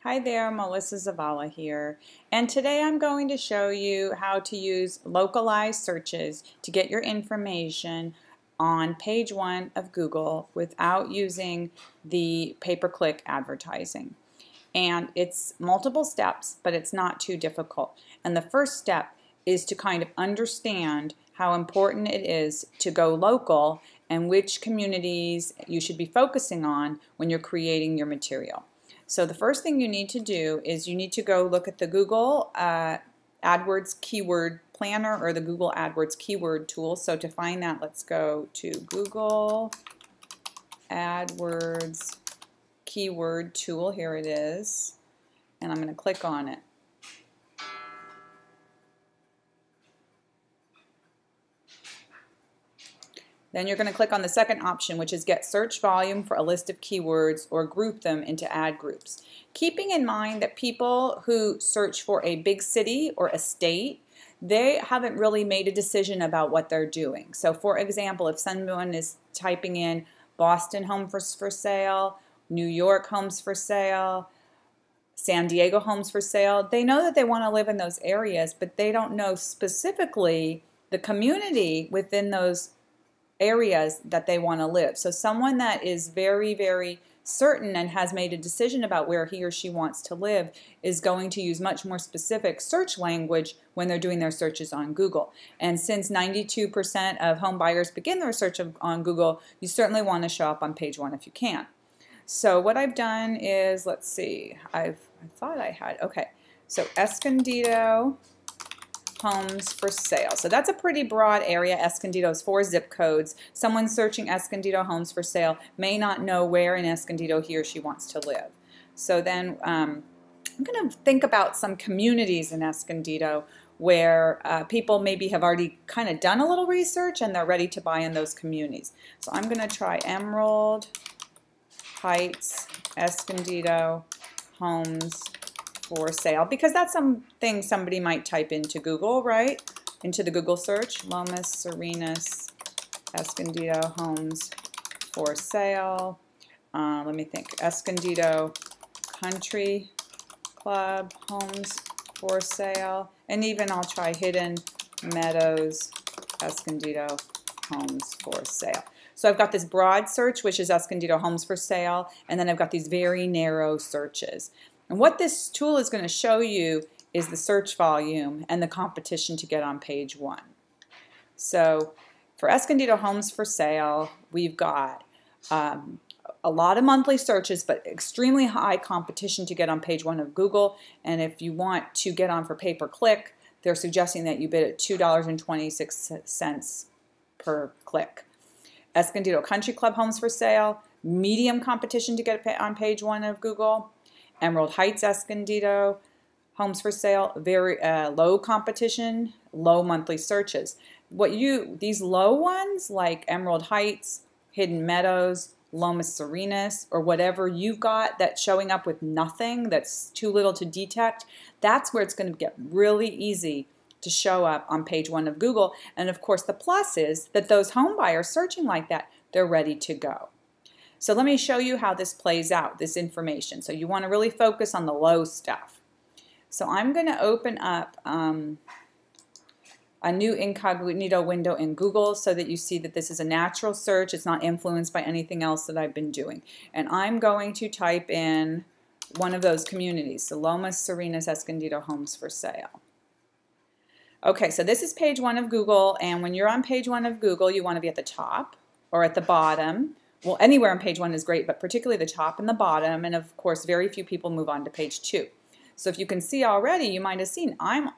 Hi there, Melissa Zavala here, and today I'm going to show you how to use localized searches to get your information on page one of Google without using the pay-per-click advertising. And it's multiple steps, but it's not too difficult. And the first step is to kind of understand how important it is to go local and which communities you should be focusing on when you're creating your material. So the first thing you need to do is you need to go look at the Google AdWords Keyword Planner or the Google AdWords Keyword Tool. So to find that, let's go to Google AdWords Keyword Tool. Here it is. And I'm going to click on it. Then you're going to click on the second option, which is Get Search Volume for a list of keywords or group them into ad groups. Keeping in mind that people who search for a big city or a state, they haven't really made a decision about what they're doing. So for example, if someone is typing in Boston homes for sale, New York homes for sale, San Diego homes for sale, they know that they want to live in those areas, but they don't know specifically the community within those areas that they want to live. So someone that is very, very certain and has made a decision about where he or she wants to live is going to use much more specific search language when they're doing their searches on Google. And since 92% of home buyers begin their search on Google, you certainly want to show up on page one if you can. So what I've done is, let's see, I thought I had, okay, so Escondido homes for sale. So that's a pretty broad area. Escondido's 4 zip codes. Someone searching Escondido homes for sale may not know where in Escondido he or she wants to live. So then I'm going to think about some communities in Escondido where people maybe have already kind of done a little research and they're ready to buy in those communities. So I'm going to try Emerald Heights, Escondido homes for sale, because that's something somebody might type into Google, right? Into the Google search, Lomas Serenas, Escondido homes for sale. Let me think, Escondido Country Club homes for sale. And even I'll try Hidden Meadows, Escondido homes for sale. So I've got this broad search, which is Escondido homes for sale, and then I've got these very narrow searches. And what this tool is going to show you is the search volume and the competition to get on page one. So for Escondido homes for sale, we've got a lot of monthly searches, but extremely high competition to get on page one of Google. And if you want to get on for pay-per-click, they're suggesting that you bid at $2.26 per click. Escondido Country Club homes for sale, medium competition to get on page one of Google. Emerald Heights Escondido homes for sale, very low competition, low monthly searches. These low ones like Emerald Heights, Hidden Meadows, Lomas Serenas, or whatever you've got that's showing up with nothing, that's too little to detect, that's where it's going to get really easy to show up on page one of Google. And of course the plus is that those home buyers searching like that, they're ready to go. So let me show you how this plays out, this information. So you want to really focus on the low stuff. So I'm going to open up a new incognito window in Google so that you see that this is a natural search. It's not influenced by anything else that I've been doing. And I'm going to type in one of those communities, so Lomas Serenas Escondido homes for sale. Okay, so this is page one of Google, and when you're on page one of Google, you want to be at the top or at the bottom. Well, anywhere on page one is great, but particularly the top and the bottom, and of course, very few people move on to page two. So if you can see already, you might have seen I'm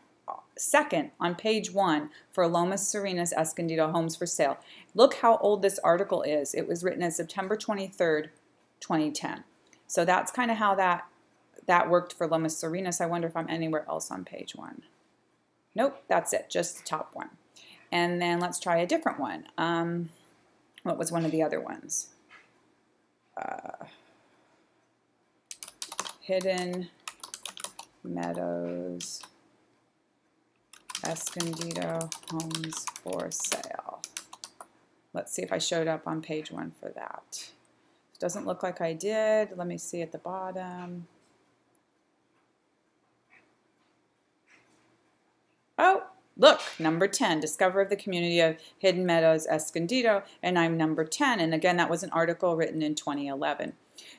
second on page one for Lomas Serenas Escondido homes for sale. Look how old this article is. It was written on September 23rd, 2010. So that's kind of how that worked for Lomas Serenas. I wonder if I'm anywhere else on page one. Nope, that's it, just the top one. And then let's try a different one. What was one of the other ones? Hidden Meadows Escondido homes for sale. Let's see if I showed up on page one for that. Doesn't look like I did. Let me see at the bottom. Oh, look, number 10, Discover of the Community of Hidden Meadows, Escondido, and I'm number 10. And again, that was an article written in 2011.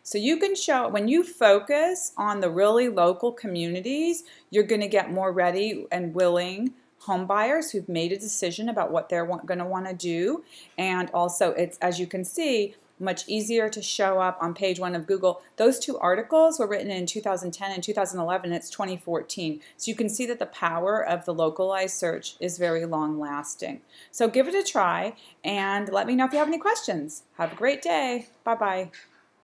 So you can show, when you focus on the really local communities, you're going to get more ready and willing home buyers who've made a decision about what they're going to want to do. And also, it's, as you can see, much easier to show up on page 1 of Google. Those 2 articles were written in 2010 and 2011. It's 2014. So you can see that the power of the localized search is very long lasting. So give it a try and let me know if you have any questions. Have a great day. Bye-bye.